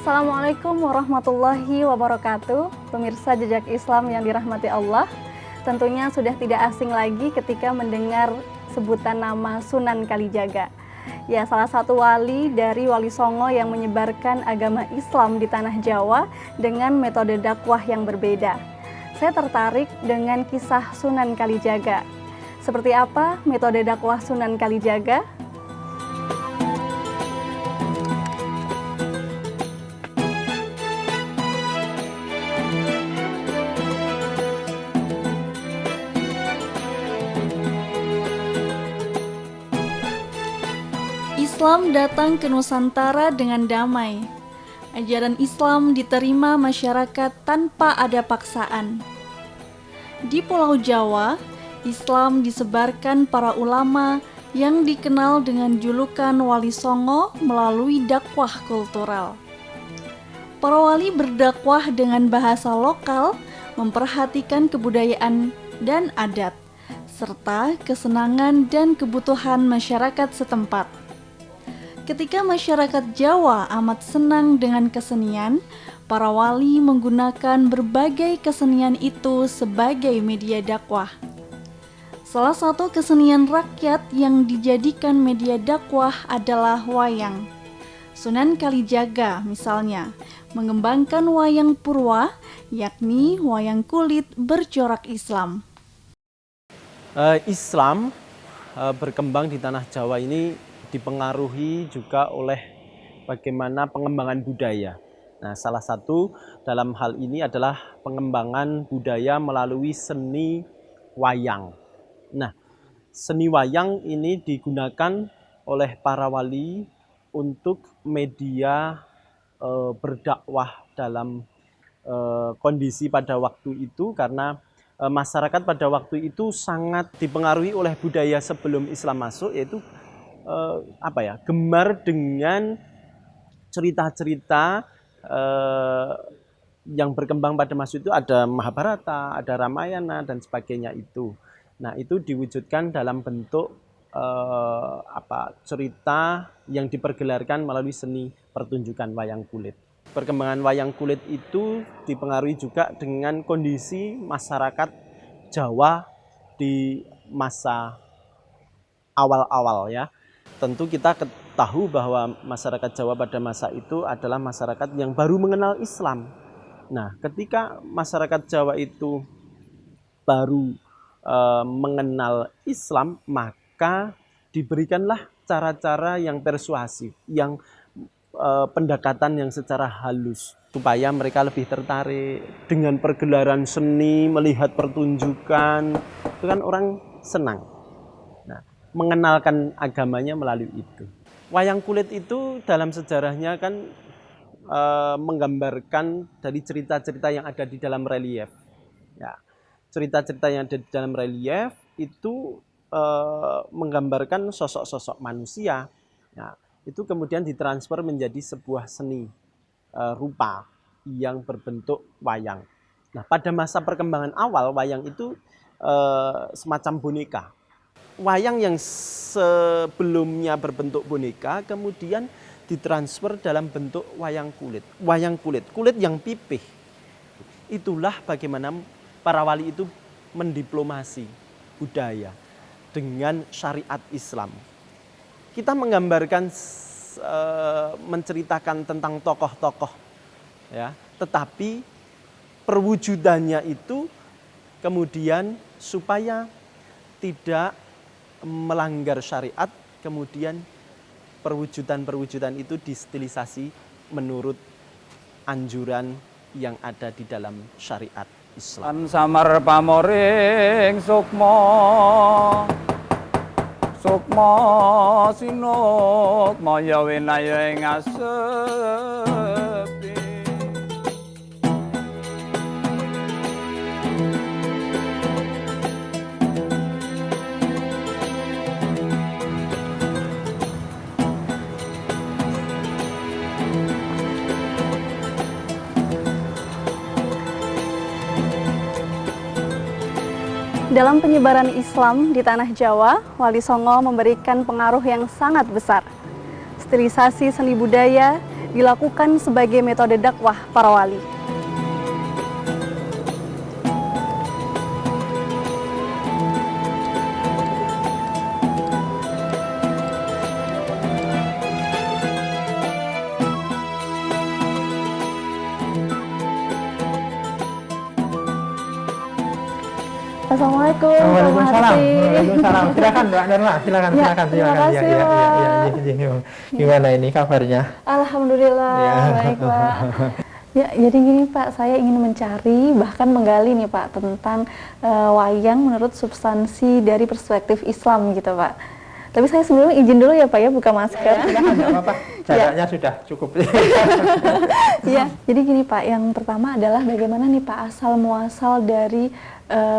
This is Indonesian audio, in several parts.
Assalamualaikum warahmatullahi wabarakatuh. Pemirsa Jejak Islam yang dirahmati Allah, tentunya sudah tidak asing lagi ketika mendengar sebutan nama Sunan Kalijaga. Ya, salah satu wali dari Wali Songo yang menyebarkan agama Islam di tanah Jawa dengan metode dakwah yang berbeda. Saya tertarik dengan kisah Sunan Kalijaga. Seperti apa metode dakwah Sunan Kalijaga? Islam datang ke Nusantara dengan damai. Ajaran Islam diterima masyarakat tanpa ada paksaan. Di Pulau Jawa, Islam disebarkan para ulama yang dikenal dengan julukan Wali Songo melalui dakwah kultural. Para wali berdakwah dengan bahasa lokal, memperhatikan kebudayaan dan adat, serta kesenangan dan kebutuhan masyarakat setempat. Ketika masyarakat Jawa amat senang dengan kesenian, para wali menggunakan berbagai kesenian itu sebagai media dakwah. Salah satu kesenian rakyat yang dijadikan media dakwah adalah wayang. Sunan Kalijaga misalnya mengembangkan wayang purwa, yakni wayang kulit bercorak Islam. Islam berkembang di tanah Jawa ini dipengaruhi juga oleh bagaimana pengembangan budaya. Nah, salah satu dalam hal ini adalah pengembangan budaya melalui seni wayang. Nah, seni wayang ini digunakan oleh para wali untuk media berdakwah dalam kondisi pada waktu itu, karena masyarakat pada waktu itu sangat dipengaruhi oleh budaya sebelum Islam masuk, yaitu gemar dengan cerita-cerita yang berkembang pada masa itu. Ada Mahabharata, ada Ramayana dan sebagainya itu. Nah, itu diwujudkan dalam bentuk cerita yang dipergelarkan melalui seni pertunjukan wayang kulit. Perkembangan wayang kulit itu dipengaruhi juga dengan kondisi masyarakat Jawa di masa awal-awal ya. Tentu kita tahu bahwa masyarakat Jawa pada masa itu adalah masyarakat yang baru mengenal Islam. Nah, ketika masyarakat Jawa itu baru mengenal Islam, maka diberikanlah cara-cara yang persuasif, yang pendekatan yang secara halus, supaya mereka lebih tertarik dengan pergelaran seni, melihat pertunjukan. Itu kan orang senang. Nah, mengenalkan agamanya melalui itu. Wayang kulit itu dalam sejarahnya kan menggambarkan dari cerita-cerita yang ada di dalam relief. Ya, cerita-cerita yang ada di dalam relief itu menggambarkan sosok-sosok manusia. Ya, itu kemudian ditransfer menjadi sebuah seni rupa yang berbentuk wayang. Nah, pada masa perkembangan awal, wayang itu semacam boneka. Wayang yang sebelumnya berbentuk boneka kemudian ditransfer dalam bentuk wayang kulit. Wayang kulit yang pipih. Itulah bagaimana para wali itu mendiplomasi budaya dengan syariat Islam. Kita menggambarkan, menceritakan tentang tokoh-tokoh, ya, tetapi perwujudannya itu kemudian supaya tidak melanggar syariat, kemudian perwujudan-perwujudan itu distilisasi menurut anjuran yang ada di dalam syariat Islam. Samar pamoring sukma sinuk maya winaya ing asepi. Dalam penyebaran Islam di tanah Jawa, Wali Songo memberikan pengaruh yang sangat besar. Stilisasi seni budaya dilakukan sebagai metode dakwah para wali. Assalamualaikum. Waalaikumsalam. Waalaikumsalam. Silakan Mbak Norma, silakan. Terima kasih, Pak. Gimana ini kabarnya? Alhamdulillah, Ya. baik Pak. Ya, jadi gini Pak, saya ingin mencari bahkan menggali nih Pak tentang wayang menurut substansi dari perspektif Islam gitu Pak. Tapi saya sebelumnya izin dulu ya Pak ya, buka masker. Silakan, nggak apa-apa. Jaraknya sudah cukup. Iya, jadi gini Pak, yang pertama adalah bagaimana nih Pak asal muasal dari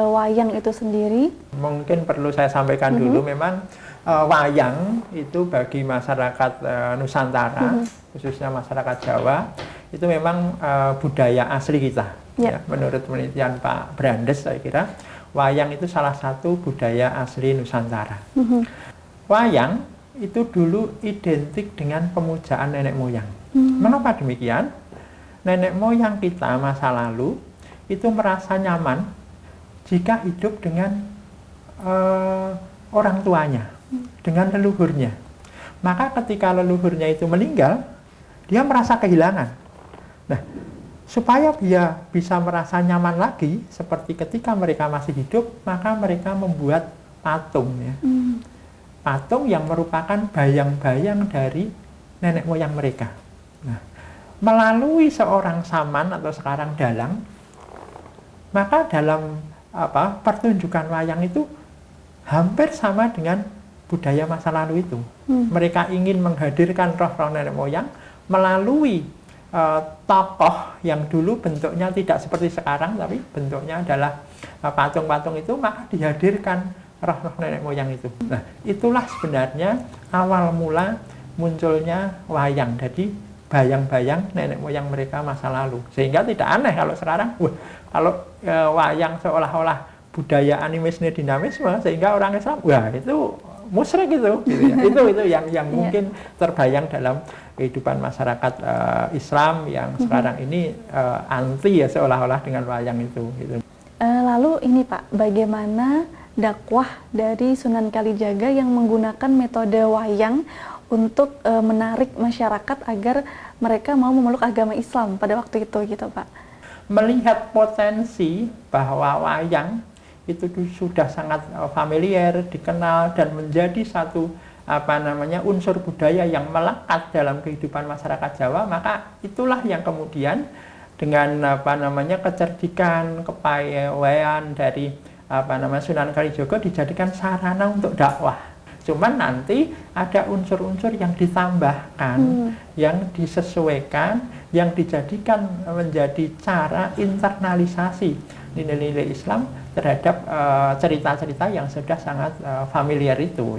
wayang itu sendiri. Mungkin perlu saya sampaikan dulu, memang wayang itu bagi masyarakat Nusantara, khususnya masyarakat Jawa, itu memang budaya asli kita. Ya. Ya, menurut penelitian Pak Brandes, saya kira wayang itu salah satu budaya asli Nusantara. Wayang itu dulu identik dengan pemujaan nenek moyang. Mengapa demikian? Nenek moyang kita masa lalu itu merasa nyaman jika hidup dengan orang tuanya, dengan leluhurnya. Maka ketika leluhurnya itu meninggal, dia merasa kehilangan. Nah, supaya dia bisa merasa nyaman lagi, seperti ketika mereka masih hidup, maka mereka membuat patung, ya. Patung yang merupakan bayang-bayang dari nenek moyang mereka. Nah, melalui seorang saman atau sekarang dalang, maka dalam pertunjukan wayang itu hampir sama dengan budaya masa lalu itu. Mereka ingin menghadirkan roh-roh nenek moyang melalui tokoh yang dulu bentuknya tidak seperti sekarang, tapi bentuknya adalah patung-patung itu, maka dihadirkan roh-roh nenek moyang itu. Nah, itulah sebenarnya awal mula munculnya wayang. Jadi bayang-bayang nenek moyang mereka masa lalu. Sehingga tidak aneh kalau sekarang, kalau wayang seolah-olah budaya animisme dinamisme, sehingga orang Islam, wah itu musyrik gitu ya. Itu yang mungkin terbayang dalam kehidupan masyarakat Islam yang sekarang ini anti ya seolah-olah dengan wayang itu. Gitu. Lalu ini Pak, bagaimana dakwah dari Sunan Kalijaga yang menggunakan metode wayang untuk menarik masyarakat agar mereka mau memeluk agama Islam pada waktu itu gitu Pak? Melihat potensi bahwa wayang itu sudah sangat familiar, dikenal, dan menjadi satu unsur budaya yang melekat dalam kehidupan masyarakat Jawa, maka itulah yang kemudian dengan kecerdikan, kepiawaian dari Sunan Kalijaga dijadikan sarana untuk dakwah. Cuman nanti ada unsur-unsur yang ditambahkan, yang disesuaikan, yang dijadikan menjadi cara internalisasi nilai-nilai Islam terhadap cerita-cerita yang sudah sangat familiar itu.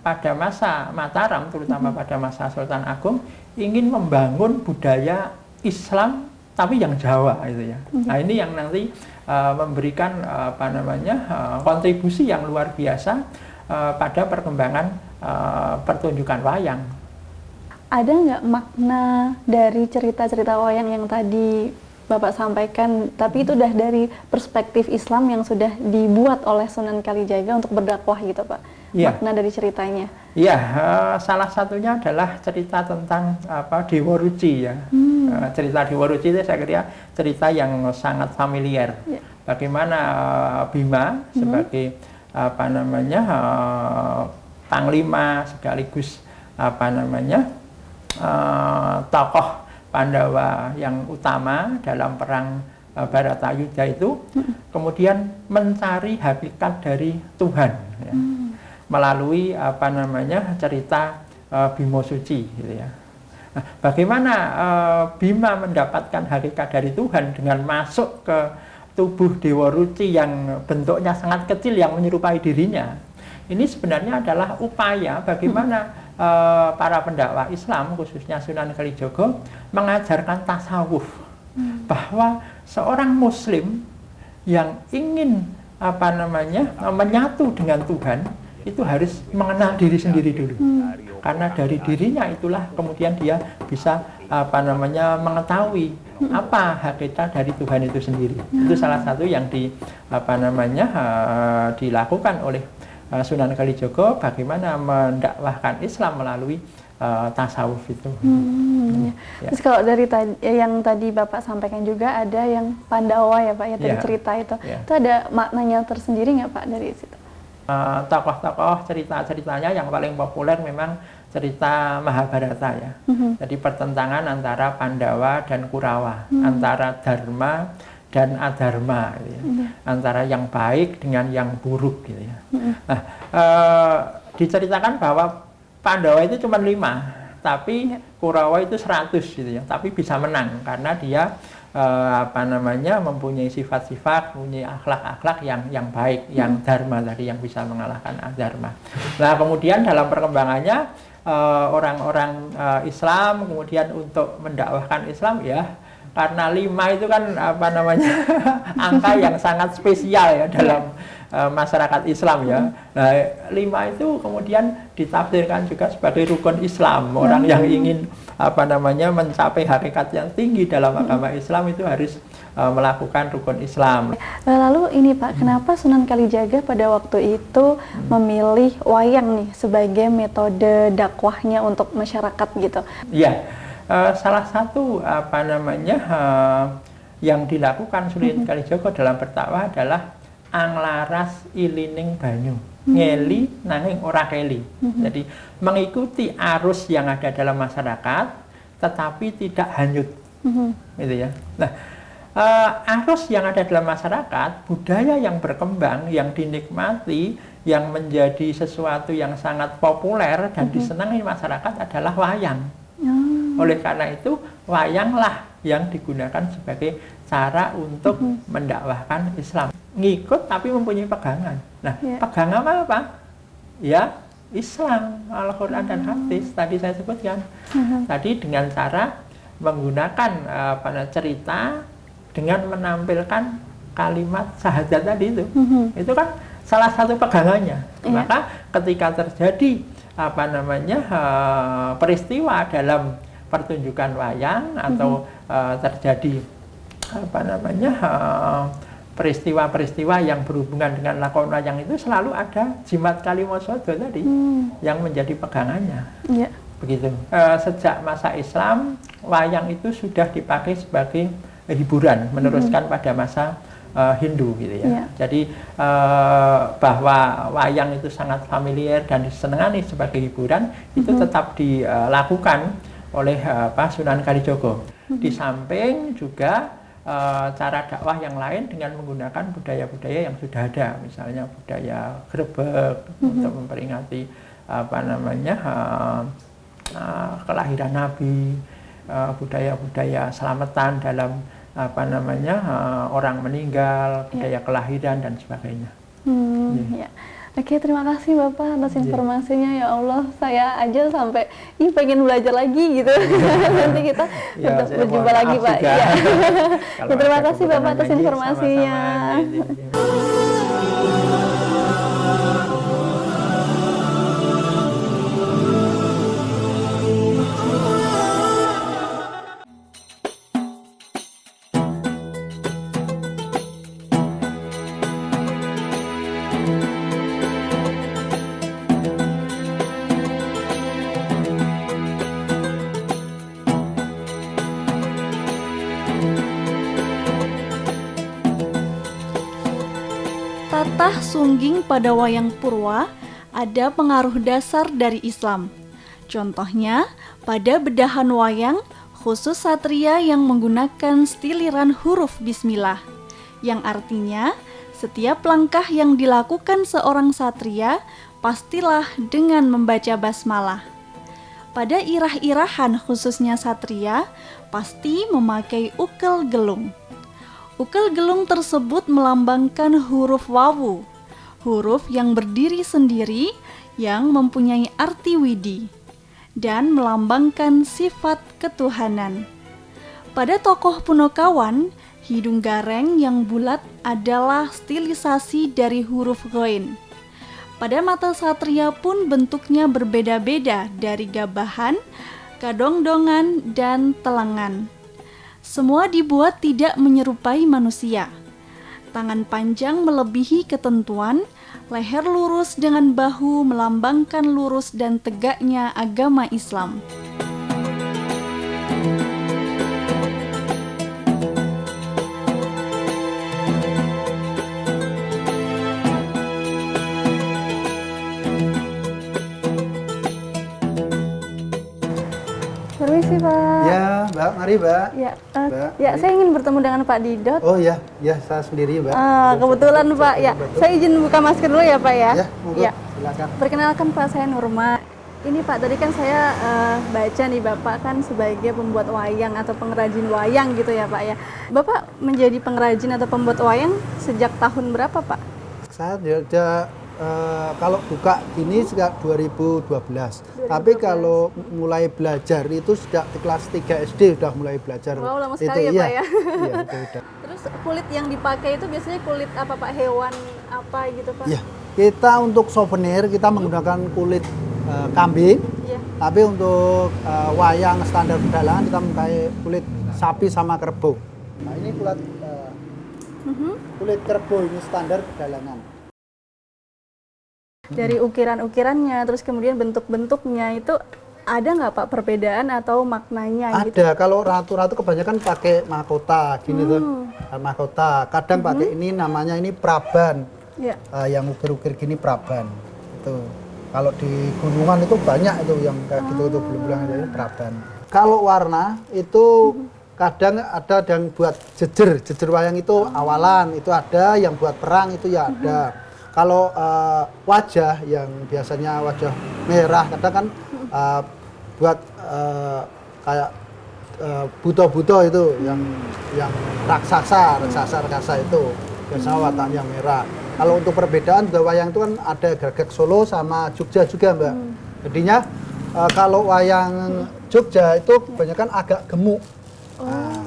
Pada masa Mataram, terutama pada masa Sultan Agung, ingin membangun budaya Islam tapi yang Jawa itu ya. Nah, ini yang nanti memberikan kontribusi yang luar biasa pada perkembangan pertunjukan wayang. Ada nggak makna dari cerita-cerita wayang yang tadi Bapak sampaikan, tapi itu udah dari perspektif Islam yang sudah dibuat oleh Sunan Kalijaga untuk berdakwah gitu Pak? Ya. Makna dari ceritanya? Iya, salah satunya adalah cerita tentang Dewa Ruci ya. Cerita Dewa Ruci itu saya kira cerita yang sangat familiar. Ya. Bagaimana Bima sebagai panglima sekaligus tokoh Pandawa yang utama dalam perang Baratayuda itu, kemudian mencari hakikat dari Tuhan ya, melalui cerita Bima Suci gitu ya. Nah, bagaimana Bima mendapatkan hakikat dari Tuhan dengan masuk ke tubuh Dewa Ruci yang bentuknya sangat kecil yang menyerupai dirinya. Ini sebenarnya adalah upaya bagaimana para pendakwah Islam, khususnya Sunan Kalijaga, mengajarkan tasawuf, bahwa seorang Muslim yang ingin menyatu dengan Tuhan itu harus mengenal diri sendiri dulu. karena dari dirinya itulah kemudian dia bisa mengetahui apa hakikat dari Tuhan itu sendiri. Itu salah satu yang dilakukan oleh Sunan Kalijaga, bagaimana mendakwahkan Islam melalui tasawuf itu. Ya. Terus kalau dari yang tadi Bapak sampaikan juga ada yang Pandawa ya Pak, ya tadi cerita itu. Itu ada maknanya tersendiri nggak Pak dari situ? Tokoh-tokoh cerita-ceritanya yang paling populer memang cerita Mahabharata ya. Jadi pertentangan antara Pandawa dan Kurawa, antara Dharma dan Adharma, gitu ya. Antara yang baik dengan yang buruk, gitu ya. Nah, diceritakan bahwa Pandawa itu cuma 5, tapi Kurawa itu 100, gitu ya. Tapi bisa menang karena dia mempunyai sifat-sifat, mempunyai akhlak-akhlak yang baik, yang dharma tadi, yang bisa mengalahkan adharma. Nah, kemudian dalam perkembangannya orang-orang Islam kemudian untuk mendakwahkan Islam ya, karena 5 itu kan angka yang sangat spesial ya dalam masyarakat Islam ya. Nah, 5 itu kemudian ditafsirkan juga sebagai rukun Islam. Orang yang ingin mencapai hakikat yang tinggi dalam agama Islam itu harus melakukan rukun Islam. Lalu ini Pak, kenapa Sunan Kalijaga pada waktu itu memilih wayang nih sebagai metode dakwahnya untuk masyarakat gitu? Iya. Salah satu yang dilakukan Sunan Kalijaga dalam berdakwah adalah anglaras ilining banyu, ngeli nanging ora keli. Jadi mengikuti arus yang ada dalam masyarakat tetapi tidak hanyut. Gitu ya. Nah, arus yang ada dalam masyarakat, budaya yang berkembang, yang dinikmati, yang menjadi sesuatu yang sangat populer dan disenangi masyarakat adalah wayang. Oleh karena itu, wayanglah yang digunakan sebagai cara untuk mendakwahkan Islam. Ngikut tapi mempunyai pegangan. Nah, pegangan apa? Ya, Islam, Al-Quran dan hadis. Tadi saya sebutkan. Tadi dengan cara menggunakan cerita dengan menampilkan kalimat syahadat tadi itu. Itu kan salah satu pegangannya. Maka ketika terjadi peristiwa dalam pertunjukan wayang atau terjadi peristiwa-peristiwa yang berhubungan dengan lakon wayang itu selalu ada jimat Kalimosodo tadi yang menjadi pegangannya. Begitu. Sejak masa Islam, wayang itu sudah dipakai sebagai hiburan, meneruskan pada masa Hindu gitu ya. Jadi bahwa wayang itu sangat familiar dan disenangi sebagai hiburan itu tetap dilakukan oleh Sunan Kalijaga. Di samping juga cara dakwah yang lain dengan menggunakan budaya-budaya yang sudah ada, misalnya budaya grebek untuk memperingati kelahiran Nabi, budaya-budaya selamatan dalam orang meninggal, budaya kelahiran dan sebagainya. Ya. Oke, terima kasih Bapak atas informasinya. Ya Allah, saya aja sampai pengen belajar lagi gitu. Nanti kita berjumpa lagi Pak. Ya. Terima kasih Bapak atas informasinya. Tatah sungging pada wayang purwa ada pengaruh dasar dari Islam. Contohnya, pada bedahan wayang, khusus satria yang menggunakan stiliran huruf bismillah, yang artinya setiap langkah yang dilakukan seorang satria pastilah dengan membaca basmalah. Pada irah-irahan khususnya satria, pasti memakai ukel gelung. Ukel gelung tersebut melambangkan huruf wawu, huruf yang berdiri sendiri yang mempunyai arti widi, dan melambangkan sifat ketuhanan. Pada tokoh Punokawan, hidung gareng yang bulat adalah stilisasi dari huruf ghain. Pada mata satria pun bentuknya berbeda-beda dari gabahan, kadongdongan, dan telengan. Semua dibuat tidak menyerupai manusia. Tangan panjang melebihi ketentuan, leher lurus dengan bahu melambangkan lurus dan tegaknya agama Islam. Permisi Pak. Ya, Mbak, mari Mbak. Ya, Mbak, ya mari. saya ingin bertemu dengan Pak Didot. Oh ya, ya saya sendiri Mbak. Kebetulan Pak, ya. Saya izin buka masker dulu ya Pak ya. Ya, monggo, silakan. Perkenalkan Pak, saya Nurma. Ini Pak, tadi kan saya baca nih Bapak kan sebagai pembuat wayang atau pengrajin wayang gitu ya Pak ya. Bapak menjadi pengrajin atau pembuat wayang sejak tahun berapa Pak? Saya sudah kalau buka ini sejak 2012. Tapi kalau mulai belajar itu sejak kelas 3 SD sudah mulai belajar. Wow, lama itu, sekali ya iya. Pak ya. Iya, itu udah. Terus kulit yang dipakai itu biasanya kulit apa Pak? Hewan apa gitu Pak? Iya. Kita untuk souvenir kita menggunakan kulit kambing. Iya. Tapi untuk wayang standar pedalangan kita memakai kulit sapi sama kerbau. Nah, ini kulit kerbau ini standar pedalangan. Dari ukiran-ukirannya, terus kemudian bentuk-bentuknya itu ada nggak Pak perbedaan atau maknanya gitu? Ada, kalau ratu-ratu kebanyakan pakai mahkota gini tuh, mahkota. Kadang pakai ini namanya ini praban, Ya. yang ukir-ukir gini praban. Itu kalau di gunungan itu banyak itu yang kayak gitu itu belulang itu praban. Kalau warna itu kadang ada yang buat jejer wayang itu awalan itu ada, yang buat perang itu ya ada. Kalau wajah yang biasanya wajah merah, kadang kan buat kayak buto-buto itu yang raksasa itu biasanya wataknya merah. Kalau untuk perbedaan juga wayang itu kan ada Gagak Solo sama Jogja juga Mbak. Jadinya kalau wayang Jogja itu kebanyakan agak gemuk. Nah,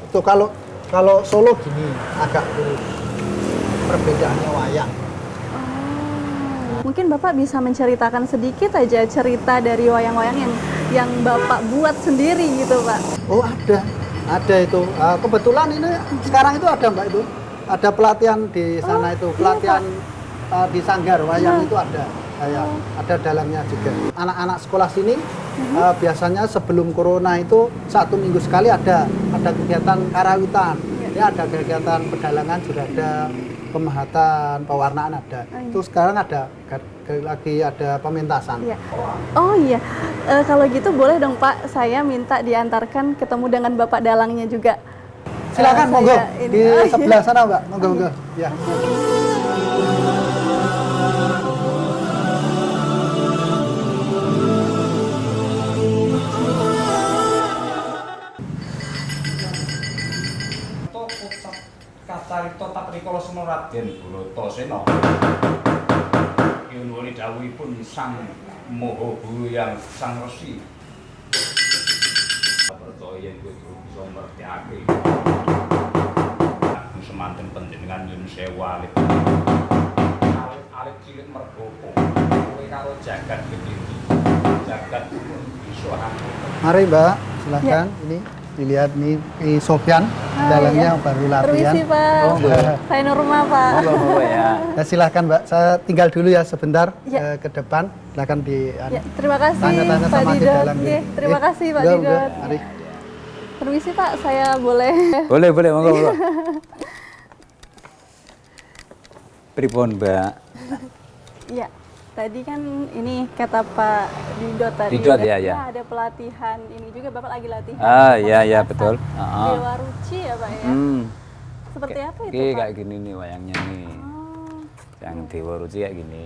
itu kalau Solo gini agak lurus. Perbedaannya wayang. Mungkin Bapak bisa menceritakan sedikit aja cerita dari wayang-wayang yang Bapak buat sendiri gitu Pak. Oh ada itu. Kebetulan ini sekarang itu ada Mbak itu. Ada pelatihan di sana itu, pelatihan di Sanggar wayang itu ada. Ada dalangnya juga. Anak-anak sekolah sini biasanya sebelum corona itu 1 minggu sekali ada kegiatan karawitan. Ya ada kegiatan pedalangan juga ada. Pemahatan, pewarnaan ada. Itu sekarang lagi ada pementasan. Iya. Oh iya, kalau gitu boleh dong Pak, saya minta diantarkan ketemu dengan Bapak dalangnya juga. Silakan monggo di Oh, sebelah sana Mbak, monggo. Ya. Kacarita tatrikala semana Raden Bratasena. Yunwani dawuhipun Sang Maha Buyang Sang Resi. Percaya yen kowe bisa ngertèake. Aku semanten panjenengan nyuwun sewu alit. Alit cilik mergopo. Kowe karo jagat gedhe. Jagat bisa Mari Mbak, silakan. Ini dilihat nih Sofyan, dalangnya baru latihan. Permisi Pak, saya Nurma Pak. monggo ya. Ya, silahkan Mbak, saya tinggal dulu ya sebentar Ya. ke depan. Silahkan Ya, terima kasih tanya-tanya Pak sama di Didot. dalam. Oke, terima kasih Pak Didot. Mari. Permisi Pak, saya boleh. Boleh, monggo. Pripun, Mbak? Iya, tadi kan ini kata Pak Didot tadi. Didot, ya. Ada pelatihan ini juga Bapak lagi latihan. Iya, pementasan betul. Dewa Ruci ya Pak ya. Seperti apa itu Pak? Kayak gini nih wayangnya nih. Oh, Yang Dewa Ruci kayak gini.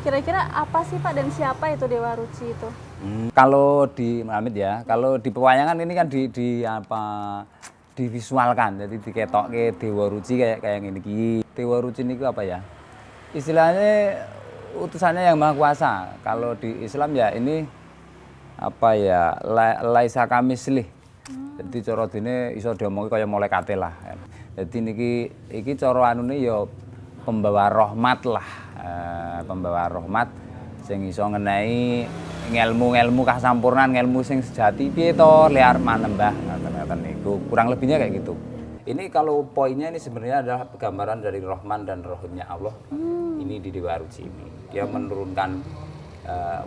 kira-kira apa sih Pak dan siapa itu Dewa Ruci itu? Kalau di Amit ya, kalau di pewayangan ini kan divisualkan, jadi diketokke Dewa Ruci kayak gini ki. Dewa Ruci ini apa ya? Istilahnya utusannya yang maha kuasa. Kalau di Islam ya ini apa ya? Laisa kamislih. Jadi cara dene iso diomongi kaya malaikate lah. Jadi niki iki cara anune ya pembawa rahmat lah, pembawa rahmat sing iso ngenehi ngelmu-ngelmu kasampurnan, ngelmu sing sejati piye to liar manembah ngoten niku. Kurang lebihnya kayak gitu. Ini kalau poinnya ini sebenarnya adalah gambaran dari Rahman dan Rahimnya Allah. Ini di Dewa Ruci ini. Dia menurunkan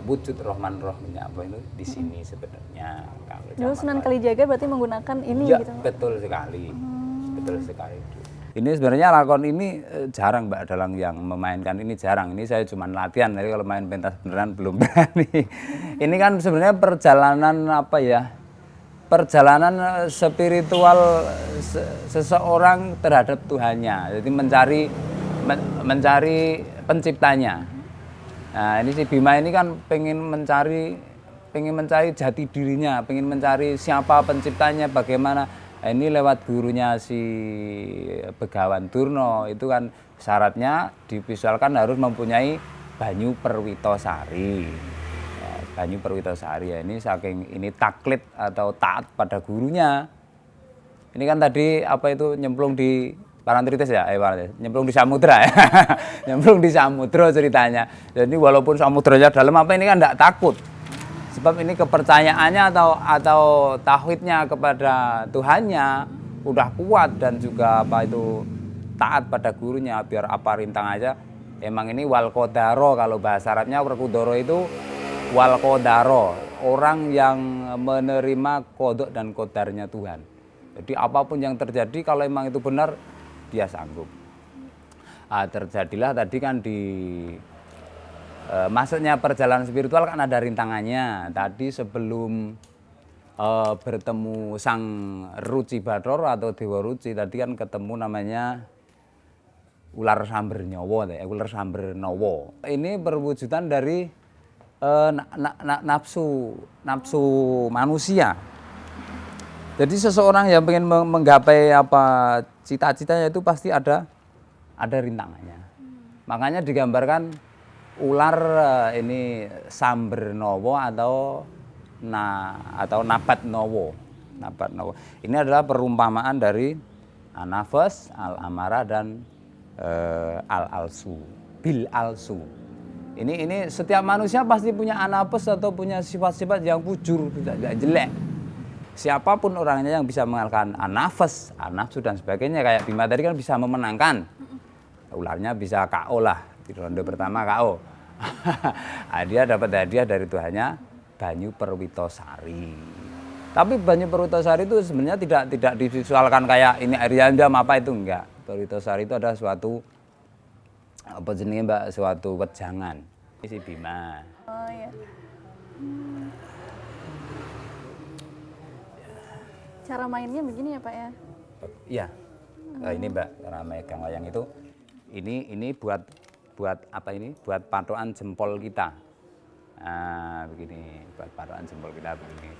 wujud Rahman Rahimnya Allah itu di sini sebenarnya. Dulu Sunan Kalijaga berarti menggunakan ini ya, gitu. Betul sekali. Betul sekali. Ini sebenarnya lakon ini jarang Mbak Dalang yang memainkan ini jarang. Ini saya cuma latihan. Jadi kalau main pentas beneran belum berani. Ini kan sebenarnya perjalanan apa ya? Perjalanan spiritual seseorang terhadap Tuhannya. Jadi mencari penciptanya. Nah, ini si Bima ini kan pengen mencari jati dirinya, pengen mencari siapa penciptanya, bagaimana. Nah, ini lewat gurunya si Begawan Durna, itu kan syaratnya divisualkan harus mempunyai Banyu Perwitosari. Ya, Banyu Perwitosari ya, ini saking ini taklid atau taat pada gurunya. Ini kan tadi apa itu nyemplung di Parantritis ya, nyemplung di samudra ya. Nyemplung di samudra ceritanya. Jadi walaupun samudranya dalam apa ini kan enggak takut. Sebab ini kepercayaannya atau tauhidnya kepada Tuhannya udah kuat dan juga apa itu taat pada gurunya, biar apa rintang aja. Emang ini wal qadaro, kalau bahasa Arabnya Werkudara itu wal qadaro, orang yang menerima kodok dan kodarnya Tuhan. Jadi apapun yang terjadi kalau emang itu benar dia sanggup. Terjadilah tadi kan di maksudnya perjalanan spiritual kan ada rintangannya. Tadi sebelum bertemu Sang Ruci Bathara atau Dewa Ruci, tadi kan ketemu namanya ular samber nyawa, ular samber nawa. Ini perwujudan dari nafsu manusia. Jadi seseorang yang ingin menggapai apa cita-citanya itu pasti ada rintangannya. Makanya digambarkan ular ini samber nawa atau nabat nawa. Ini adalah perumpamaan dari nafas, al-amarah dan al-alsu, bil alsu. Ini setiap manusia pasti punya anafas atau punya sifat-sifat yang bujur, tidak jelek. Siapapun orangnya yang bisa mengalahkan anafas, nafsu dan sebagainya, kayak Bima tadi kan bisa memenangkan. Ularnya bisa KO lah, di ronde pertama KO. Dia dapat hadiah dari Tuhannya Banyu Perwitosari. Tapi Banyu Perwitosari itu sebenarnya tidak divisualkan kayak ini air yandam apa itu, enggak. Perwitosari itu adalah suatu apa jenenge Mbak, suatu wejangan. Ini si Bima. Oh iya. Cara mainnya begini ya Pak ya? Iya. Ini Mbak, cara megang wayang itu ini buat apa ini? Buat patokan jempol kita. Nah, begini, buat patokan jempol kita begini.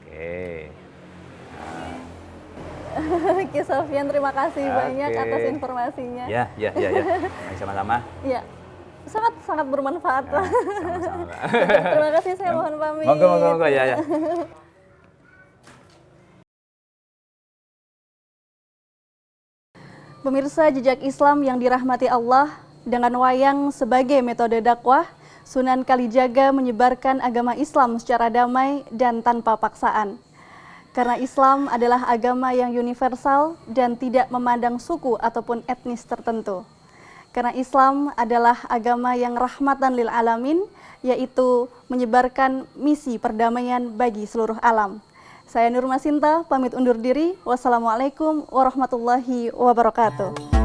Oke. Oke, Sofyan, terima kasih banyak atas informasinya. Ya. Sama-sama. Iya. Sangat bermanfaat. Ya, sama-sama. Terima kasih, saya mohon pamit. Monggo ya. Pemirsa Jejak Islam yang dirahmati Allah, dengan wayang sebagai metode dakwah, Sunan Kalijaga menyebarkan agama Islam secara damai dan tanpa paksaan. Karena Islam adalah agama yang universal dan tidak memandang suku ataupun etnis tertentu. Karena Islam adalah agama yang rahmatan lil alamin, yaitu menyebarkan misi perdamaian bagi seluruh alam. Saya Nur Masinta, pamit undur diri. Wassalamualaikum warahmatullahi wabarakatuh.